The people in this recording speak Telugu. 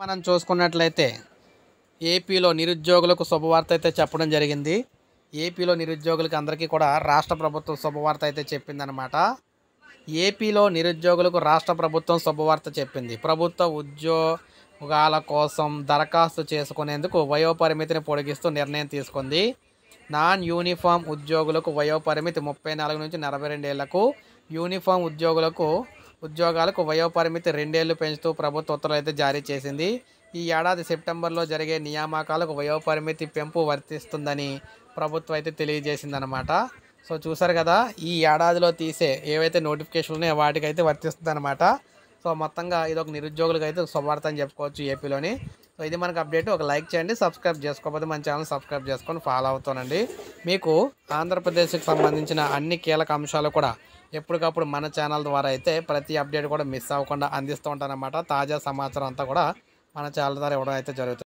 మనం చూసుకున్నట్లయితే ఏపీలో నిరుద్యోగులకు శుభవార్త అయితే చెప్పడం జరిగింది. ఏపీలో నిరుద్యోగులకు అందరికీ కూడా రాష్ట్ర ప్రభుత్వం శుభవార్త అయితే చెప్పిందనమాట. ఏపీలో నిరుద్యోగులకు రాష్ట్ర ప్రభుత్వం శుభవార్త చెప్పింది. ప్రభుత్వ ఉద్యోగాల కోసం దరఖాస్తు చేసుకునేందుకు వయోపరిమితిని పొడిగిస్తూ నిర్ణయం తీసుకుంది. నాన్ యూనిఫామ్ ఉద్యోగులకు వయోపరిమితి 34 నుంచి 42 ఏళ్లకు, యూనిఫామ్ ఉద్యోగాలకు వయోపరిమితి 2 ఏళ్లు పెంచుతూ ప్రభుత్వ ఉత్తర్వులు అయితే జారీ చేసింది. ఈ ఏడాది సెప్టెంబర్లో జరిగే నియామకాలకు వయోపరిమితి పెంపు వర్తిస్తుందని ప్రభుత్వం అయితే తెలియజేసిందనమాట. సో చూసారు కదా, ఈ ఏడాదిలో తీసే ఏవైతే నోటిఫికేషన్లు ఉన్నాయో వాటికైతే వర్తిస్తుందన్నమాట. సో మొత్తంగా ఇది ఒక నిరుద్యోగులకు అయితే శుభవార్త అని చెప్పుకోవచ్చు ఏపీలోని. సో ఇది మనకు అప్డేట్. ఒక లైక్ చేయండి, సబ్స్క్రైబ్ చేసుకోకపోతే మన ఛానల్ సబ్స్క్రైబ్ చేసుకొని ఫాలో అవుతానండి. మీకు ఆంధ్రప్రదేశ్కి సంబంధించిన అన్ని కీలక అంశాలు కూడా ఎప్పటికప్పుడు మన ఛానల్ ద్వారా అయితే ప్రతి అప్డేట్ కూడా మిస్ అవ్వకుండా అందిస్తూ ఉంటానన్నమాట. తాజా సమాచారం అంతా కూడా మన ఛానల్ ద్వారా ఇవ్వడం అయితే జరుగుతుంది.